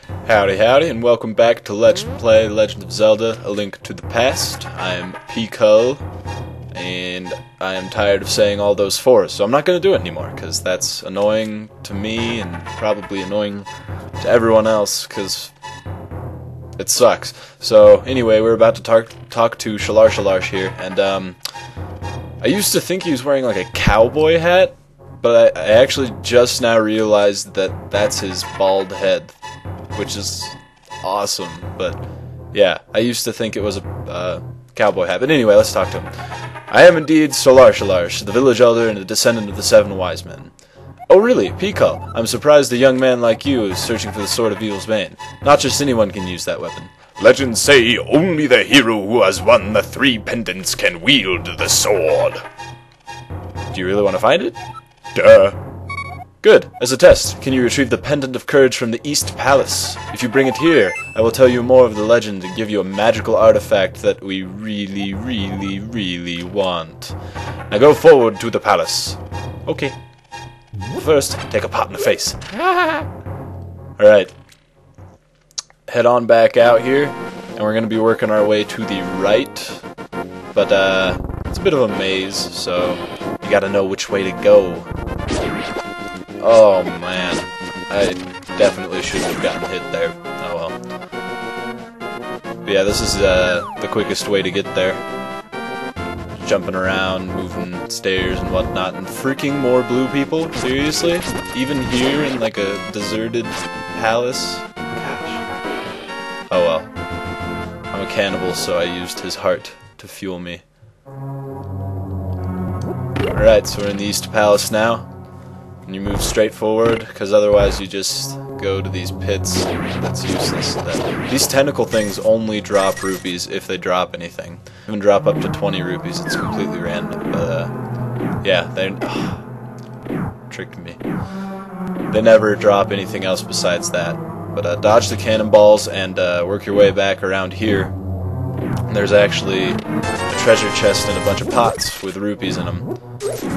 Howdy howdy, and welcome back to Let's Play Legend of Zelda, A Link to the Past. I'm Pico, and I am tired of saying all those fours, so I'm not going to do it anymore, because that's annoying to me, and probably annoying to everyone else, because it sucks. So, anyway, we're about to talk to Shalarsh here, and I used to think he was wearing like a cowboy hat, but I actually just now realized that that's his bald head, which is awesome. But yeah, I used to think it was a cowboy hat. But anyway, let's talk to him. I am indeed Shalarsh, the village elder and a descendant of the 7 wise men. Oh really, Pico? I'm surprised a young man like you is searching for the Sword of Evil's Bane. Not just anyone can use that weapon. Legends say only the hero who has won the 3 pendants can wield the sword. Do you really want to find it? Duh. Good. As a test, can you retrieve the Pendant of Courage from the East Palace? If you bring it here, I will tell you more of the legend and give you a magical artifact that we really want. Now go forward to the palace. Okay. First, take a pot in the face. Alright. Head on back out here, and we're going to be working our way to the right. But, it's a bit of a maze, so you gotta know which way to go. Oh man, I definitely shouldn't have gotten hit there. Oh well. But yeah, this is the quickest way to get there. Jumping around, moving stairs and whatnot, and freaking more blue people? Seriously? Even here in like a deserted palace? Gosh. Oh well. I'm a cannibal, so I used his heart to fuel me. Alright, so we're in the East Palace now. And you move straight forward, because otherwise you just go to these pits. That's useless. These tentacle things only drop rupees if they drop anything. Even drop up to 20 rupees, it's completely random. But, yeah, they tricked me. They never drop anything else besides that. But, dodge the cannonballs and work your way back around here. And there's actually a treasure chest and a bunch of pots with rupees in them.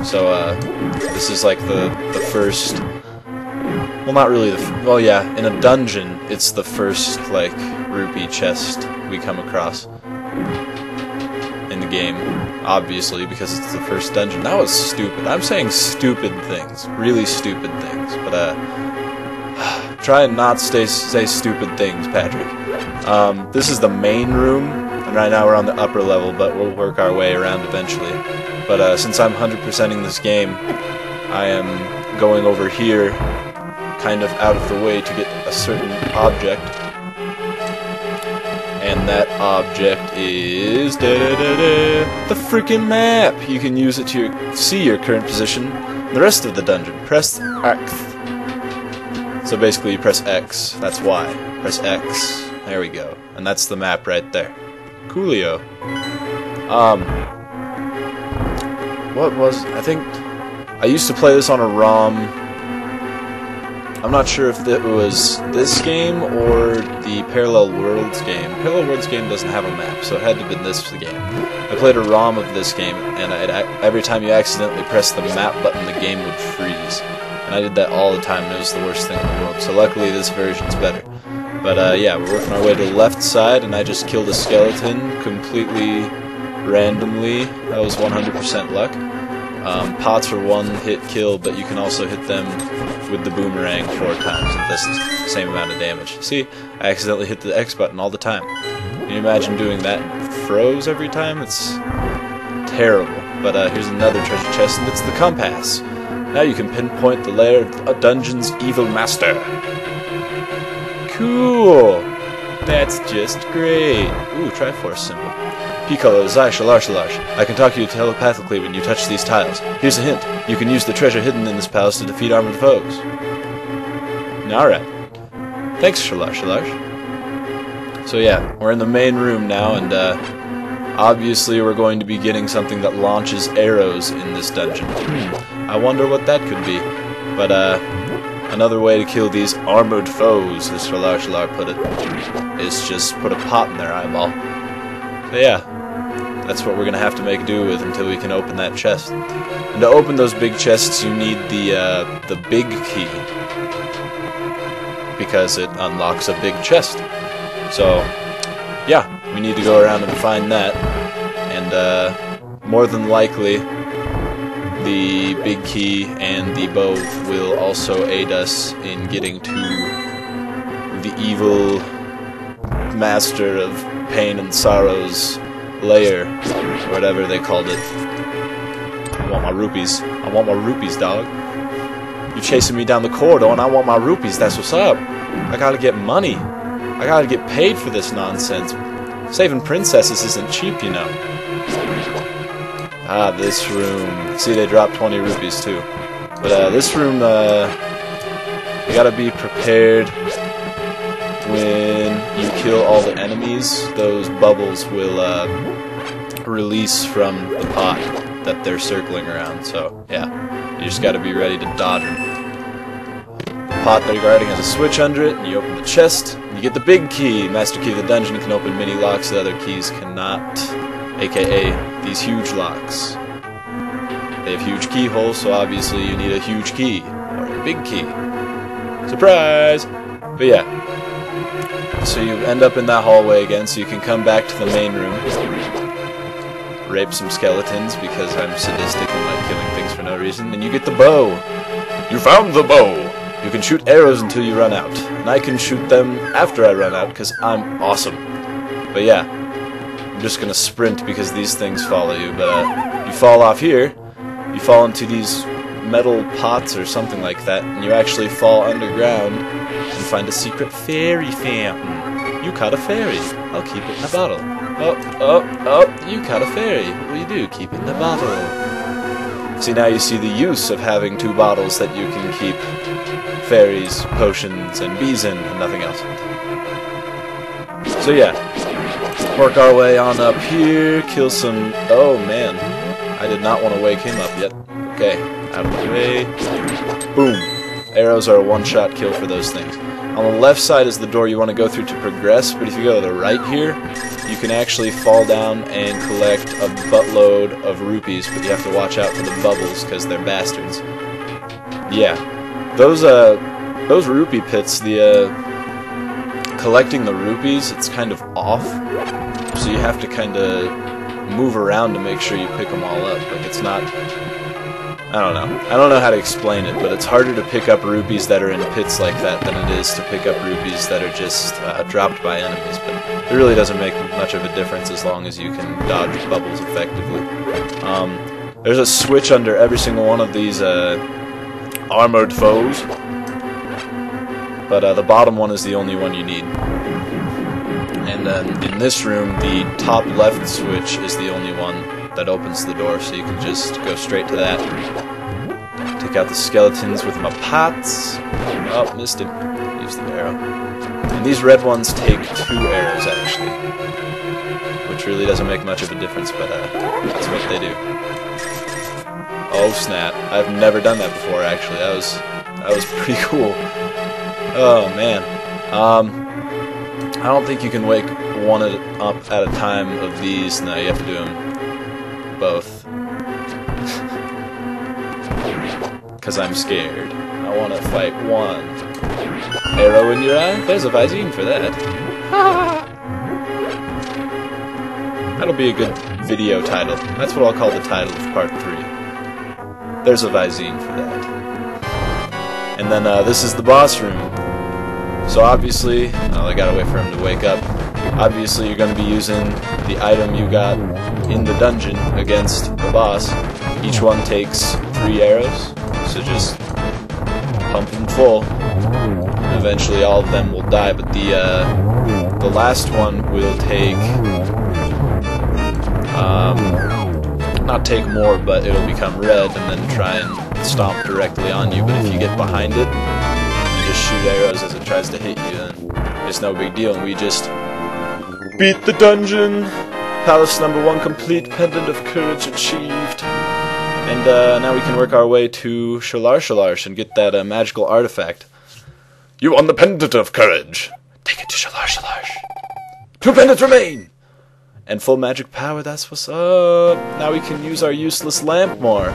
So, this is like the first, well not really well yeah, in a dungeon, it's the first, like, rupee chest we come across in the game, obviously, because it's the first dungeon. That was stupid. I'm saying stupid things, really stupid things, but, try and not say stupid things, Patrick. This is the main room, and right now we're on the upper level, but we'll work our way around eventually. But since I'm 100%ing this game, I am going over here, kind of out of the way to get a certain object. And that object is the freaking map! You can use it to see your current position in the rest of the dungeon. Press X. So basically you press X, that's Y. Press X. There we go. And that's the map right there. Coolio. I think I used to play this on a ROM. I'm not sure if it was this game or the Parallel Worlds game. Parallel Worlds game doesn't have a map, so it had to have been this game. I played a ROM of this game, and every time you accidentally press the map button, the game would freeze. And I did that all the time, and it was the worst thing in the world. So luckily this version's better. But yeah, we're working our way to the left side, and I just killed a skeleton completely randomly. That was 100% luck. Pots are 1-hit kill, but you can also hit them with the boomerang 4 times, and this is the same amount of damage. See, I accidentally hit the X button all the time. Can you imagine doing that and froze every time? It's terrible. But here's another treasure chest, and it's the compass. Now you can pinpoint the lair of a dungeon's evil master. Cool! That's just great. Ooh, Triforce symbol. Piccolo, Zai, Shalarsh. I can talk to you telepathically when you touch these tiles. Here's a hint. You can use the treasure hidden in this palace to defeat armored foes. Alright. Thanks, Shalarsh. So yeah, we're in the main room now, and obviously we're going to be getting something that launches arrows in this dungeon. I wonder what that could be. But, another way to kill these armored foes, as Shalar put it, is just put a pot in their eyeball. So yeah, that's what we're going to have to make do with until we can open that chest. And to open those big chests, you need the big key. because it unlocks a big chest. So, yeah, we need to go around and find that, and more than likely, the big key and the bow will also aid us in getting to the evil master of pain and sorrow's lair, or whatever they called it. I want my rupees. I want my rupees, dog. You're chasing me down the corridor and I want my rupees, that's what's up. I gotta get money. I gotta get paid for this nonsense. Saving princesses isn't cheap, you know. Ah, this room. See, they dropped 20 rupees too. But this room, you gotta be prepared when you kill all the enemies. Those bubbles will release from the pot that they're circling around. So, yeah, you just gotta be ready to dodge them. The pot they're guarding has a switch under it, and you open the chest, and you get the big key. Master key of the dungeon can open many locks that other keys cannot, aka these huge locks. They have huge keyholes, so obviously you need a huge key, or a big key. Surprise! But yeah, so you end up in that hallway again, so you can come back to the main room, rape some skeletons because I'm sadistic and like killing things for no reason, and you get the bow. You found the bow! You can shoot arrows until you run out, and I can shoot them after I run out because I'm awesome. But yeah, I'm just gonna sprint because these things follow you, but you fall off here, you fall into these metal pots or something like that, and you actually fall underground and find a secret fairy fountain. You caught a fairy. I'll keep it in a bottle. Oh, you caught a fairy. What will you do? Keep it in a bottle. See, now you see the use of having two bottles that you can keep fairies, potions, and bees in, and nothing else. So yeah, work our way on up here, kill some... Oh man, I did not want to wake him up yet. Okay, out of the way. Boom. Arrows are a one-shot kill for those things. On the left side is the door you want to go through to progress, but if you go to the right here, you can actually fall down and collect a buttload of rupees, but you have to watch out for the bubbles because they're bastards. Yeah, those rupee pits, collecting the rupees, it's kind of off, so you have to kind of move around to make sure you pick them all up. Like, it's not... I don't know how to explain it, but it's harder to pick up rupees that are in pits like that than it is to pick up rupees that are just dropped by enemies, but it really doesn't make much of a difference as long as you can dodge bubbles effectively. There's a switch under every single one of these armored foes, but the bottom one is the only one you need. And in this room, the top left switch is the only one that opens the door, so you can just go straight to that. Take out the skeletons with my pots. Oh, missed him. Use the arrow. And these red ones take 2 arrows, actually, which really doesn't make much of a difference, but that's what they do. Oh snap! I've never done that before, actually. That was pretty cool. Oh man. I don't think you can wake one up at a time of these. No, you have to do them both. Because I'm scared. I want to fight one. Arrow in your eye? There's a Visene for that. That'll be a good video title. That's what I'll call the title of part 3. There's a Visene for that. And then this is the boss room. So obviously, I gotta wait for him to wake up. Obviously, you're going to be using the item you got in the dungeon against the boss. Each one takes 3 arrows, so just pump them full. Eventually, all of them will die, but the last one will take not take more, but it'll become red and then try and stomp directly on you. But if you get behind it and just shoot arrows as it tries to hit you, then it's no big deal, and we just beat the dungeon! Palace number 1 complete, Pendant of Courage achieved. And now we can work our way to Shalar and get that magical artifact. You won the Pendant of Courage! Take it to Shalar. 2 pendants remain! And full magic power, that's what's up! Now we can use our useless lamp more.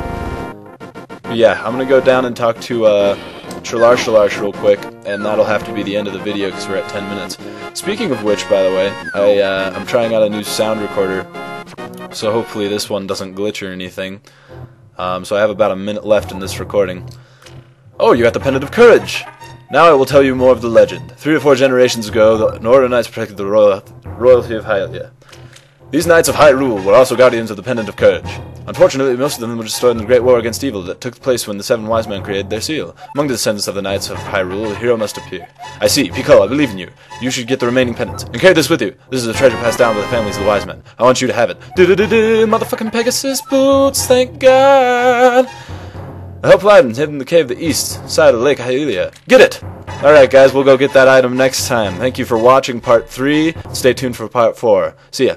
But yeah, I'm gonna go down and talk to Shalar real quick, and that'll have to be the end of the video because we're at 10 minutes. Speaking of which, by the way, I'm trying out a new sound recorder, so hopefully this one doesn't glitch or anything. So I have about a minute left in this recording. Oh, you got the Pendant of Courage! Now I will tell you more of the legend. 3 or 4 generations ago, the Northern Knights protected the royalty of Hylia. These Knights of Hyrule were also guardians of the Pendant of Courage. Unfortunately, most of them were destroyed in the Great War against Evil that took place when the 7 wise men created their seal. Among the descendants of the Knights of Hyrule, a hero must appear. I see. Pico, I believe in you. You should get the remaining pendants. And carry this with you. This is a treasure passed down by the families of the wise men. I want you to have it. Motherfucking Pegasus boots, thank God! A helpful item hidden in the cave the east side of Lake Hylia. Get it! Alright guys, we'll go get that item next time. Thank you for watching part 3. Stay tuned for part 4. See ya.